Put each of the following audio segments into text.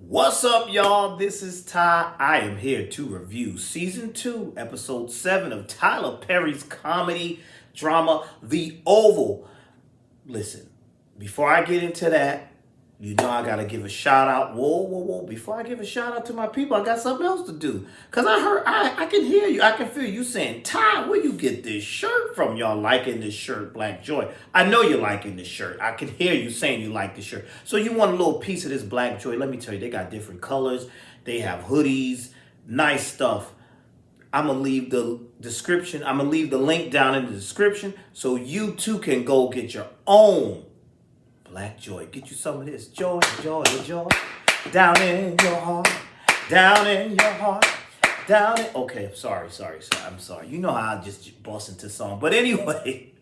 What's up, y'all? This is Ty. I am here to review Season 2, Episode 7 of Tyler Perry's comedy drama, The Oval. Listen, before I get into that, you know I gotta give a shout out. Whoa. Before I give a shout out to my people, I got something else to do. Cause I can hear you. I can feel you saying, Ty, where you get this shirt from? Y'all liking this shirt, Black Joy. I know you're liking this shirt. I can hear you saying you like this shirt. So you want a little piece of this Black Joy. Let me tell you, they got different colors. They have hoodies, nice stuff. I'm gonna leave the description. I'm gonna leave the link down in the description so you too can go get your own Black Joy. Get you some of this joy. Down in your heart. Down in your heart. Down in... Okay, sorry. I'm sorry. You know how I just bust into song. But anyway,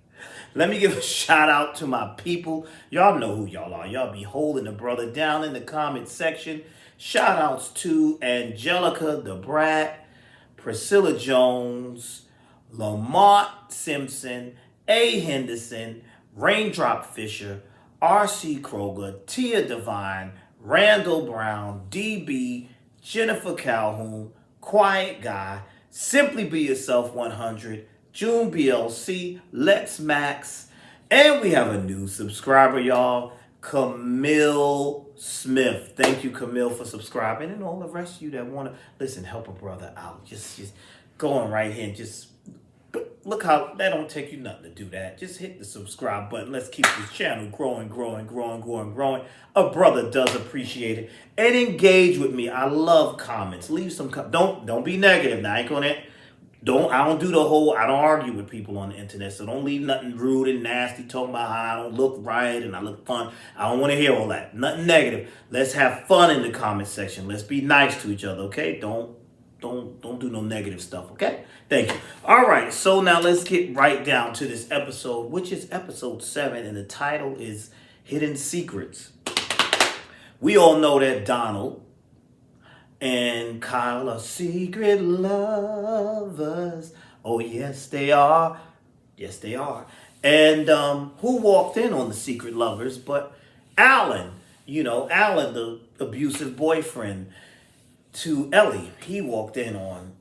let me give a shout out to my people. Y'all know who y'all are. Y'all be holding the brother down in the comment section. Shout outs to Angelica the Brat, Priscilla Jones, Lamont Simpson, A. Henderson, Raindrop Fisher, R.C. Kroger, Tia Devine, Randall Brown, D.B., Jennifer Calhoun, Quiet Guy, Simply Be Yourself 100, June BLC, Lex Max, and we have a new subscriber, y'all, Camille Smith. Thank you, Camille, for subscribing, and all the rest of you that want to, listen, help a brother out. Just go on right here and just... Look how that don't take you nothing to do that. Just hit the subscribe button. Let's keep this channel growing. A brother does appreciate it. And engage with me. I love comments. Leave some don't be negative. Now I ain't gonna I don't argue with people on the internet. So don't leave nothing rude and nasty talking about how I don't look right and I look fun. I don't want to hear all that. Nothing negative. Let's have fun in the comment section. Let's be nice to each other, okay? Don't do no negative stuff, okay? Thank you. All right, so now let's get right down to this episode, which is episode 7, and the title is Hidden Secrets. We all know that Donald and Kyle are secret lovers. Oh, yes, they are. Yes, they are. And who walked in on the secret lovers but Alan? You know, Alan, the abusive boyfriend to Ellie. He walked in on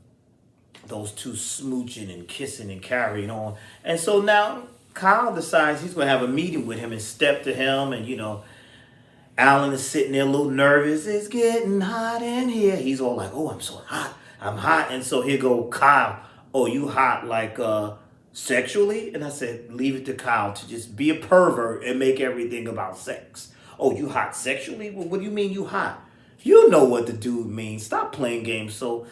those two smooching and kissing and carrying on. And so now Kyle decides he's going to have a meeting with him and step to him. And, you know, Alan is sitting there a little nervous. It's getting hot in here. He's all like, oh, I'm so hot. I'm hot. And so here go Kyle. Oh, you hot like sexually? And I said, leave it to Kyle to just be a pervert and make everything about sex. Oh, you hot sexually? Well, what do you mean you hot? You know what the dude means. Stop playing games. So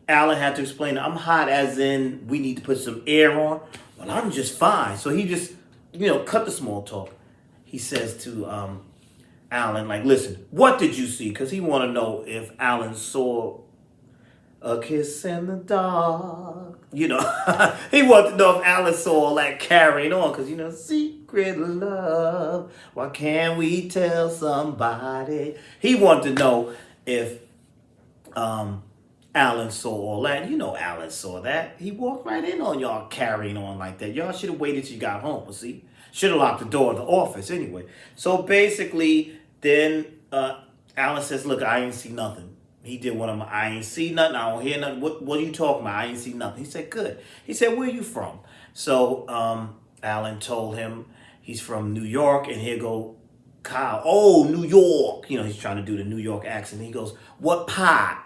Alan had to explain, I'm hot as in we need to put some air on. Well, I'm just fine. So he just, cut the small talk. He says to Alan, like, listen, what did you see? Because he want to know if Alan saw a kiss in the dark. He wanted to know if Alan saw all that carrying on. Because, secret love. Why can't we tell somebody? He wanted to know if Alan saw all that. Alan saw that. He walked right in on y'all carrying on like that. Y'all should have waited till you got home. See? Should have locked the door of the office anyway. So basically, then Alan says, look, I ain't see nothing. He did one of my, I ain't see nothing. I don't hear nothing. What are you talking about? I ain't see nothing. He said, good. He said, where are you from? So Alan told him he's from New York. And here go Kyle. Oh, New York. He's trying to do the New York accent. He goes, what part?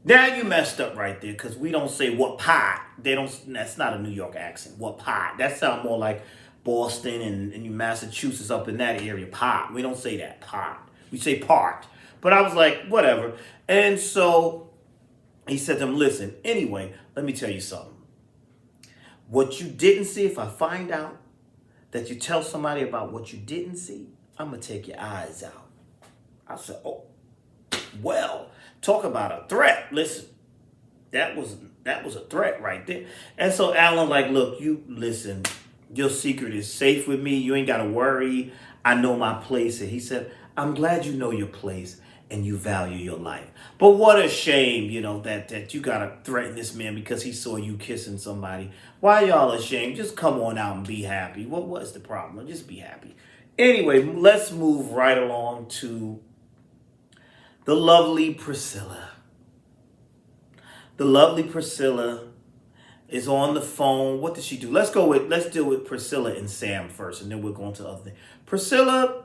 Now you messed up right there because we don't say what part. That's not a New York accent. What part? That sounds more like Boston and Massachusetts up in that area. Part. We don't say that. Part. We say part. But I was like, whatever. And so he said to him, listen, anyway, let me tell you something. What you didn't see, if I find out that you tell somebody about what you didn't see, I'm going to take your eyes out. I said, oh, well, talk about a threat. Listen, that was a threat right there. And so Alan like, look, you listen, your secret is safe with me. You ain't got to worry. I know my place. And he said, I'm glad you know your place and you value your life. But what a shame, that you got to threaten this man because he saw you kissing somebody. Why y'all ashamed? Just come on out and be happy. What's the problem? Just be happy. Anyway, let's move right along to the lovely Priscilla. The lovely Priscilla is on the phone. What did she do? Let's deal with Priscilla and Sam first, and then we'll go on to the other thing. Priscilla,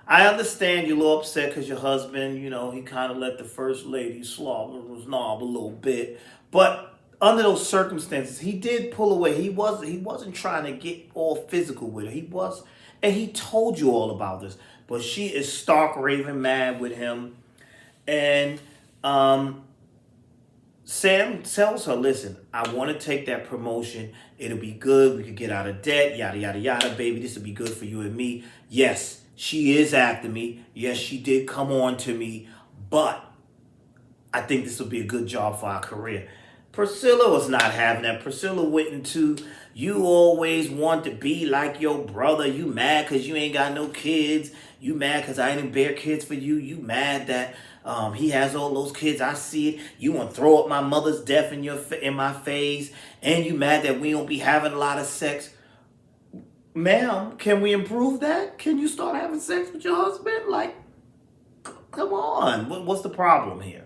I understand you're a little upset because your husband, he kind of let the first lady snob a little bit. But under those circumstances, he did pull away. He wasn't trying to get all physical with her. And he told you all about this. But she is stark raving mad with him. And Sam tells her, listen, I want to take that promotion. It'll be good. We could get out of debt, yada, yada, yada. Baby, this will be good for you and me. Yes, she is after me. Yes, she did come on to me. But I think this will be a good job for our career. Priscilla was not having that. Priscilla went into, you always want to be like your brother. You mad because you ain't got no kids. You mad because I didn't bear kids for you. You mad that he has all those kids. I see it. You want to throw up my mother's death in my face. And you mad that we don't be having a lot of sex. Ma'am, can we improve that? Can you start having sex with your husband? Like, come on. What's the problem here?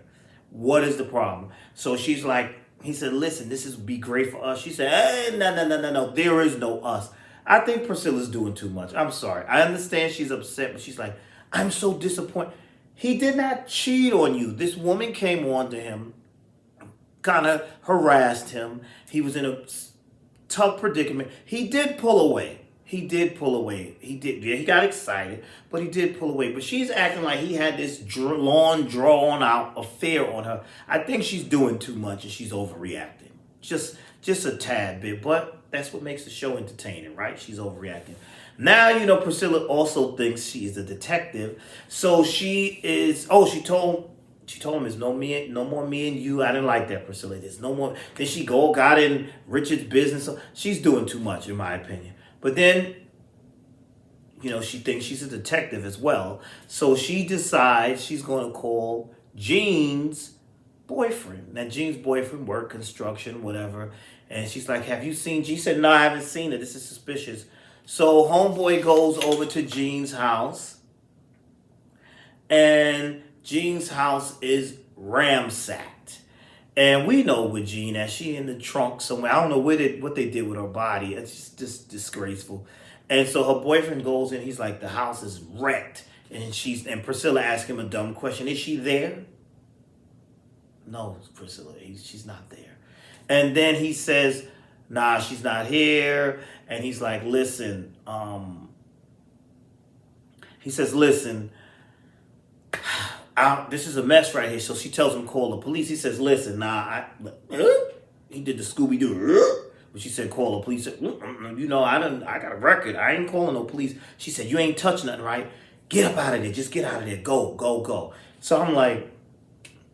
What is the problem? So she's like, he said, listen, this is be great for us. She said, hey, no. There is no us. I think Priscilla's doing too much. I'm sorry. I understand she's upset, but she's like, I'm so disappointed. He did not cheat on you. This woman came on to him, kind of harassed him. He was in a tough predicament. He did pull away. He did. Yeah, he got excited, but he did pull away. But she's acting like he had this long, drawn-out affair on her. I think she's doing too much and she's overreacting. Just a tad bit. But that's what makes the show entertaining, right? She's overreacting. Now, Priscilla also thinks she is a detective. So she told him there's no more me and you. I didn't like that, Priscilla. There's no more. Then she got in Richard's business. She's doing too much, in my opinion. But then, she thinks she's a detective as well. So she decides she's going to call Gene's boyfriend. Now, Gene's boyfriend worked construction, whatever. And she's like, have you seen Gene? She said, no, I haven't seen it. This is suspicious. So homeboy goes over to Gene's house. And Gene's house is ransacked. And we know with Gene that she in the trunk somewhere. I don't know what they did with her body. It's just disgraceful. And so her boyfriend goes in. He's like, the house is wrecked. And Priscilla asks him a dumb question. Is she there? No, Priscilla. She's not there. And then he says, nah, she's not here. And he's like, listen. He says, listen. This is a mess right here. So she tells him call the police. He says, listen, he did the Scooby-Doo. But she said, call the police. I got a record. I ain't calling no police. She said, you ain't touch nothing, right? Get up out of there. Just get out of there. Go. So I'm like,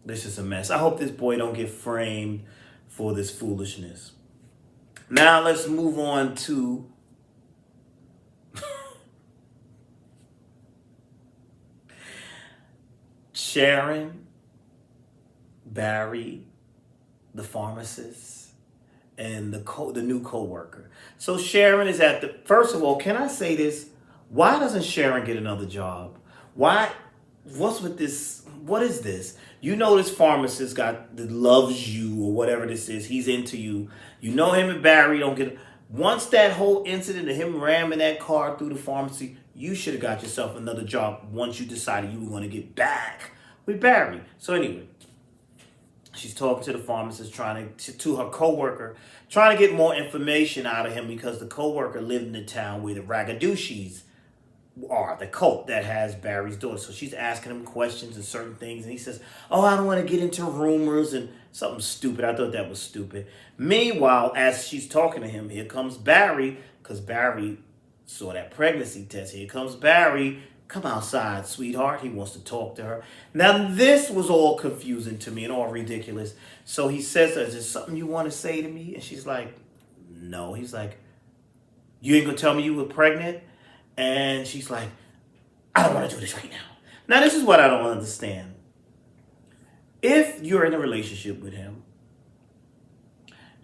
this is a mess. I hope this boy don't get framed for this foolishness. Now let's move on to Sharon, Barry, the pharmacist, and the new co-worker. So Sharon is first of all, can I say this? Why doesn't Sharon get another job? What's with this? What is this? This pharmacist that loves you or whatever this is. He's into you. Him and Barry don't get. Once that whole incident of him ramming that car through the pharmacy, you should have got yourself another job once you decided you were going to get back with Barry. So anyway, she's talking to the pharmacist, to her co-worker, trying to get more information out of him because the co-worker lived in the town where the Ragadushis are, the cult that has Barry's daughter. So she's asking him questions and certain things, and he says, I don't want to get into rumors and something stupid. I thought that was stupid. Meanwhile, as she's talking to him, here comes Barry, because Barry saw that pregnancy test. Here comes Barry. Come outside, sweetheart. He wants to talk to her. Now, this was all confusing to me and all ridiculous. So he says, is there something you want to say to me? And she's like, no. He's like, you ain't going to tell me you were pregnant? And she's like, I don't want to do this right now. Now, this is what I don't understand. If you're in a relationship with him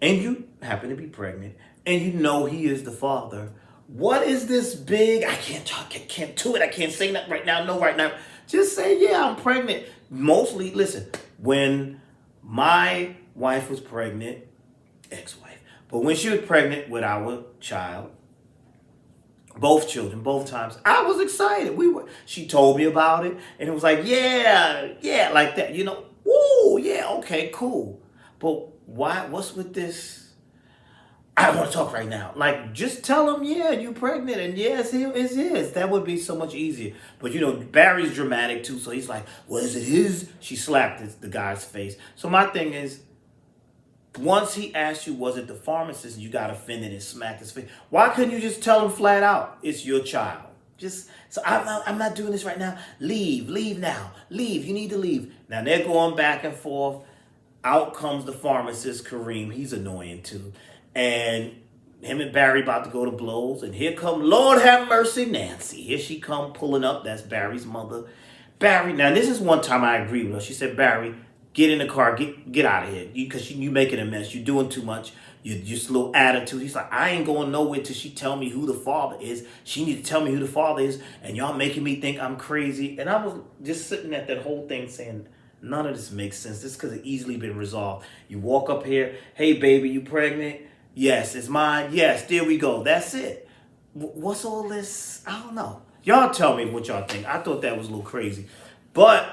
and you happen to be pregnant and he is the father, what is this big, I can't talk, I can't do it, I can't say that right now, no right now. Just say, yeah, I'm pregnant. Mostly, listen, when my wife was pregnant, ex-wife, but when she was pregnant with our child, both children, both times, I was excited. She told me about it, and it was like, yeah, yeah, like that, Woo, yeah, okay, cool. But why? What's with this? I don't want to talk right now. Like, just tell him, yeah, you're pregnant, and yes, it's his. That would be so much easier. But Barry's dramatic too, so he's like, "Well, is it his?" She slapped the guy's face. So my thing is, once he asked you, was it the pharmacist, you got offended and smacked his face. Why couldn't you just tell him flat out, it's your child? I'm not doing this right now. Leave now. Leave. You need to leave. Now they're going back and forth. Out comes the pharmacist, Kareem. He's annoying too. And him and Barry about to go to blows. And here come, Lord have mercy, Nancy. Here she come pulling up. That's Barry's mother. Barry, now this is one time I agree with her. She said, Barry, get in the car. Get out of here. Because you making a mess. You're doing too much. You're just a little attitude. He's like, I ain't going nowhere till she tell me who the father is. She need to tell me who the father is. And y'all making me think I'm crazy. And I was just sitting at that whole thing saying, none of this makes sense. This could have easily been resolved. You walk up here. Hey, baby, you pregnant? Yes, it's mine. Yes, there we go. That's it. What's all this? I don't know. Y'all tell me what y'all think. I thought that was a little crazy. But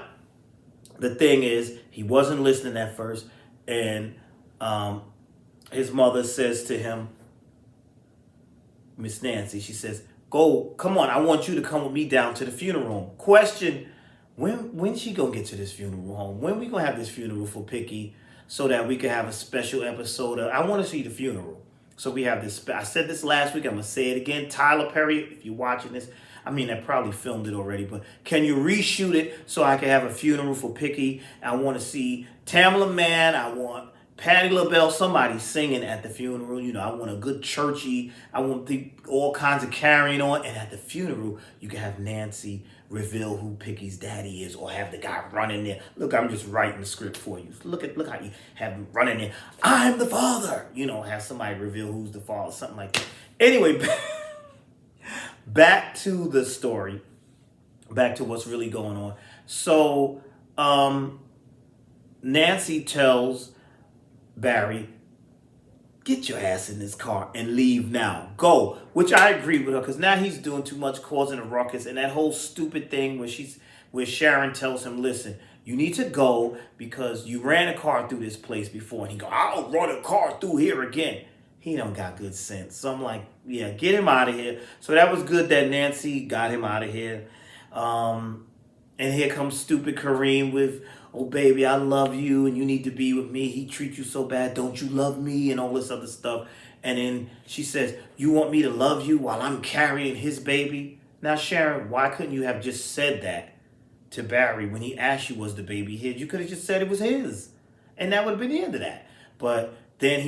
the thing is, he wasn't listening at first. And his mother says to him, Miss Nancy, she says, come on, I want you to come with me down to the funeral home. Question, when she gonna get to this funeral home? When we gonna have this funeral for Picky so that we can have a special episode of, I want to see the funeral. So we have this, I said this last week, I'm gonna say it again. Tyler Perry, if you're watching this, I probably filmed it already, but can you reshoot it so I can have a funeral for Picky? I want to see Tamela Mann, I want Patti LaBelle, somebody singing at the funeral. I want a good churchy. I want all kinds of carrying on. And at the funeral, you can have Nancy reveal who Picky's daddy is, or have the guy running there. Look, I'm just writing the script for you. Look how you have him running there. I'm the father. Have somebody reveal who's the father, something like that. Anyway, back to the story. Back to what's really going on. So, Nancy tells Barry, get your ass in this car and leave now. Go. Which I agree with her, because now he's doing too much, causing a ruckus. And that whole stupid thing where Sharon tells him, listen, you need to go because you ran a car through this place before. And he go, I'll run a car through here again. He don't got good sense. So I'm like, yeah, get him out of here. So that was good that Nancy got him out of here. And here comes stupid Kareem with, oh, baby, I love you and you need to be with me. He treats you so bad. Don't you love me? And all this other stuff. And then she says, you want me to love you while I'm carrying his baby? Now, Sharon, why couldn't you have just said that to Barry when he asked you was the baby his? You could have just said it was his. And that would have been the end of that. But then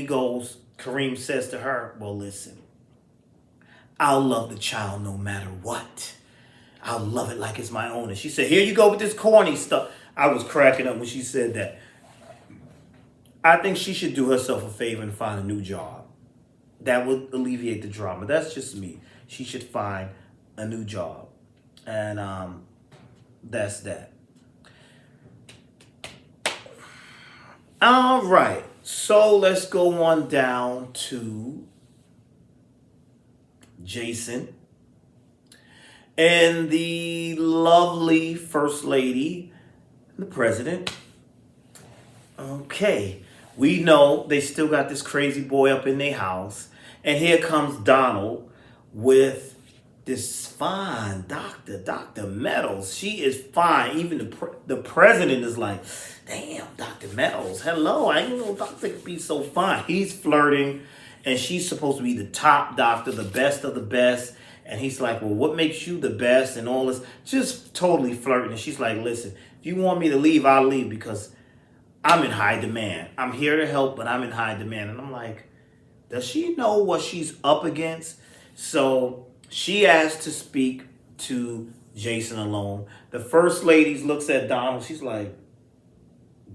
Kareem says to her, well, listen, I'll love the child no matter what. I'll love it like it's my own. And she said, here you go with this corny stuff. I was cracking up when she said that. I think she should do herself a favor and find a new job. That would alleviate the drama. That's just me. She should find a new job. And that's that. All right. So let's go on down to Jason and the lovely First Lady, the President. Okay, we know they still got this crazy boy up in their house. And here comes Donald with this fine doctor, Dr. Meadows. She is fine. Even the president is like, damn, Dr. Meadows, hello. I didn't know doctor could be so fine. He's flirting, and she's supposed to be the top doctor, the best of the best. And he's like, well, what makes you the best and all this? Just totally flirting. And she's like, listen, if you want me to leave, I'll leave because I'm in high demand. I'm here to help, but I'm in high demand. And I'm like, does she know what she's up against? So she asked to speak to Jason alone. The First Lady looks at Donald. She's like,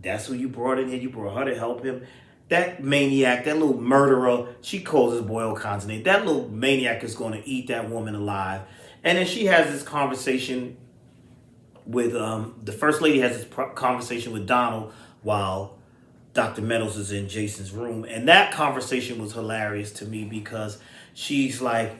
that's who you brought in here? You brought her to help him? That maniac, that little murderer, she calls his boy all kinds of names. That little maniac is going to eat that woman alive. And then she has this conversation with the first lady has this conversation with Donald while Dr. Meadows is in Jason's room. And that conversation was hilarious to me because she's like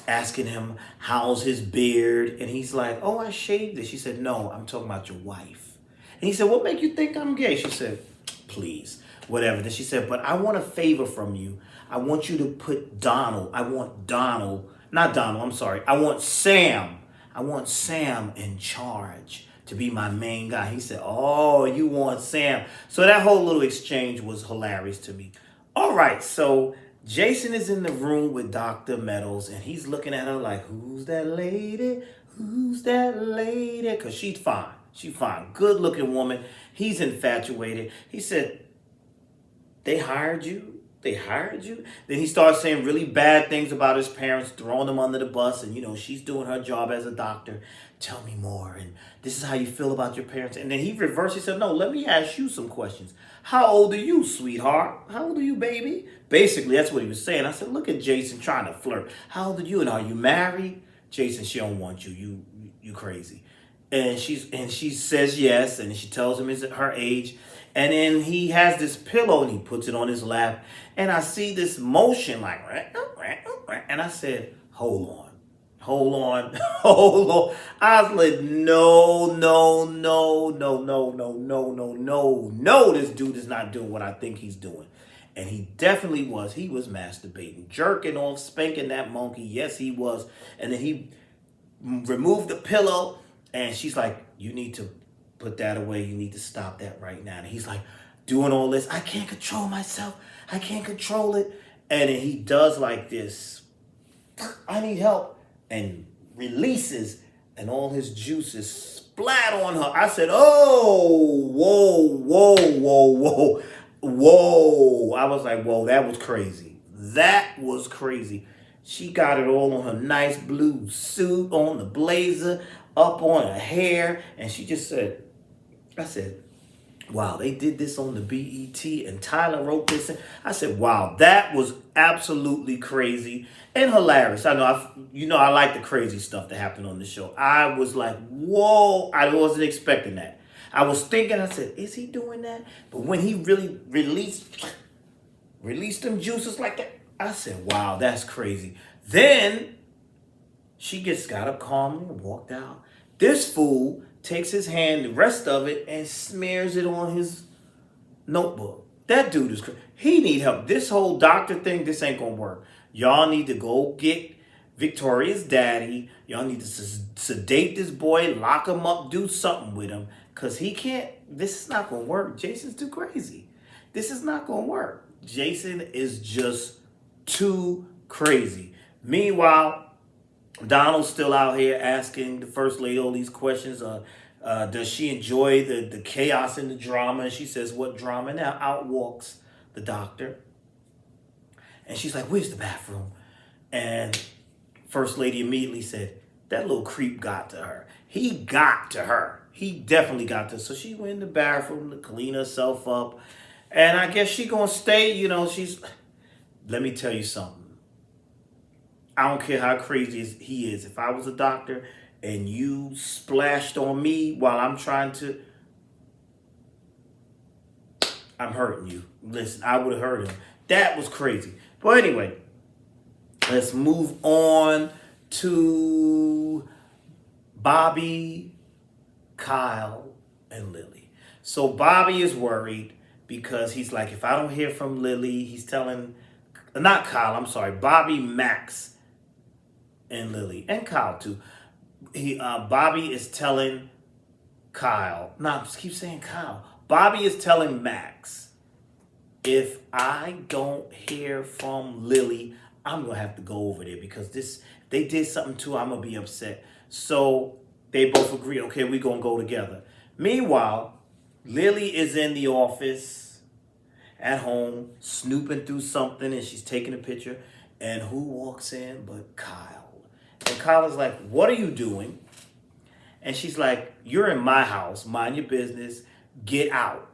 asking him, how's his beard? And he's like, oh, I shaved it. She said, no, I'm talking about your wife. And he said, what make you think I'm gay? She said, please, whatever. Then she said, but I want a favor from you. I want you to put Donald, I want Donald, not Donald, I'm sorry. I want Sam. I want Sam in charge to be my main guy. He said, oh, you want Sam. So that whole little exchange was hilarious to me. All right, so Jason is in the room with Dr. Meadows, and he's looking at her like, who's that lady? Who's that lady? Because she's fine. She's fine. Good looking woman. He's infatuated. He said, they hired you? They hired you? Then he starts saying really bad things about his parents, throwing them under the bus. And, she's doing her job as a doctor. Tell me more. And this is how you feel about your parents. And then he reversed. He said, no, let me ask you some questions. How old are you, sweetheart? How old are you, baby? Basically, that's what he was saying. I said, look at Jason trying to flirt. How old are you? And are you married? Jason, she don't want you. You crazy. And she says yes. And she tells him her age. And then he has this pillow and he puts it on his lap. And I see this motion like, and I said, hold on. I was like, no. This dude is not doing what I think he's doing. And he definitely was. He was masturbating, jerking off, spanking that monkey. Yes, he was. And then he removed the pillow. And she's like, you need to put that away. You need to stop that right now. And he's like, doing all this. I can't control myself. I can't control it. And then he does like this. I need help. And releases. And all his juices splat on her. I said, oh, whoa. I was like, whoa, that was crazy. That was crazy. She got it all on her nice blue suit, on the blazer, up on her hair. And she just said, I said, wow, they did this on the BET and Tyler wrote this. I said, wow, that was absolutely crazy and hilarious. I know, I like the crazy stuff that happened on the show. I was like, whoa, I wasn't expecting that. I was thinking, I said, is he doing that? But when he really released them juices like that, I said, wow, that's crazy. Then she got up calmly and walked out. This fool takes his hand, the rest of it, and smears it on his notebook. That dude is crazy. He need help. This whole doctor thing, this ain't gonna work. Y'all need to go get Victoria's daddy. Y'all need to sedate this boy, lock him up, do something with him. Because he can't, this is not gonna work. Jason's too crazy. This is not gonna work. Jason is just too crazy. Meanwhile, Donald's still out here asking the first lady all these questions. Does she enjoy the chaos and the drama? And she says, what drama? Now out walks the doctor. And she's like, where's the bathroom? And first lady immediately said, that little creep got to her. He got to her. He definitely got to her. So she went in the bathroom to clean herself up. And I guess she gonna stay, let me tell you something. I don't care how crazy he is. If I was a doctor and you splashed on me while I'm hurting you. Listen, I would have hurt him. That was crazy. But anyway, let's move on to Bobby, Kyle, and Lily. So Bobby is worried because he's like, if I don't hear from Lily, he's telling, not Kyle, I'm sorry, Bobby, Max, and Lily, and Kyle too. Bobby is telling Kyle. No, I just keep saying Kyle. Bobby is telling Max, if I don't hear from Lily, I'm gonna have to go over there because they did something too. I'm gonna be upset. So they both agree. Okay, we gonna go together. Meanwhile, Lily is in the office at home snooping through something, and she's taking a picture. And who walks in but Kyle? And Kyle is like, what are you doing? And she's like, you're in my house. Mind your business. Get out.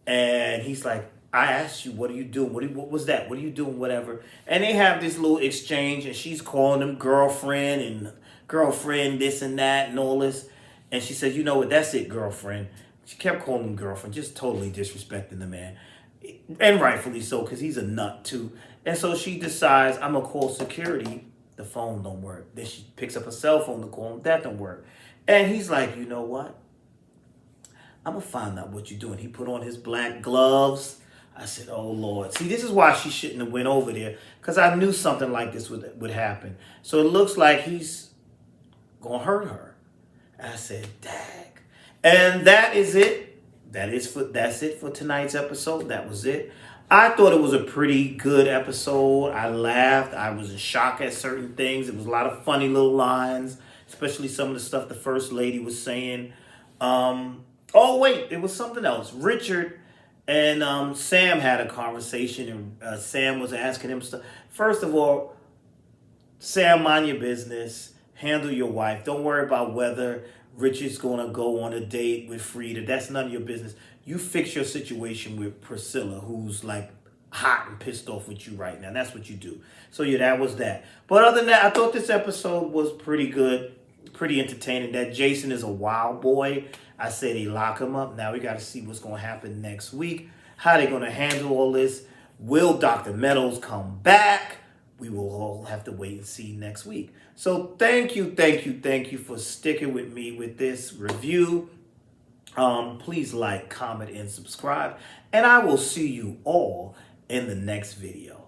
And he's like, I asked you, what are you doing? What was that? What are you doing? Whatever. And they have this little exchange, and she's calling him girlfriend, this and that, and all this. And she said, you know what, that's it, girlfriend. She kept calling him girlfriend, just totally disrespecting the man. And rightfully so, because he's a nut too. And so she decides, I'm going to call security. The phone don't work. Then she picks up a cell phone to call him. That don't work. And he's like, you know what? I'm going to find out what you're doing. He put on his black gloves. I said, oh, Lord. See, this is why she shouldn't have went over there, because I knew something like this would happen. So it looks like he's going to hurt her. I said, dag. And that is it. That's it for tonight's episode. That was it. I thought it was a pretty good episode. I laughed. I was in shock at certain things. It was a lot of funny little lines, especially some of the stuff the first lady was saying. Oh, wait, it was something else. Richard and Sam had a conversation, and Sam was asking him stuff. First of all, Sam, mind your business. Handle your wife. Don't worry about whether Richard's going to go on a date with Frida. That's none of your business. You fix your situation with Priscilla, who's like hot and pissed off with you right now. That's what you do. So yeah, that was that. But other than that, I thought this episode was pretty good, pretty entertaining. That Jason is a wild boy. I say they lock him up. Now we got to see what's going to happen next week. How they going to handle all this. Will Dr. Meadows come back? We will all have to wait and see next week. So thank you for sticking with me with this review. Please like, comment, and subscribe. And I will see you all in the next video.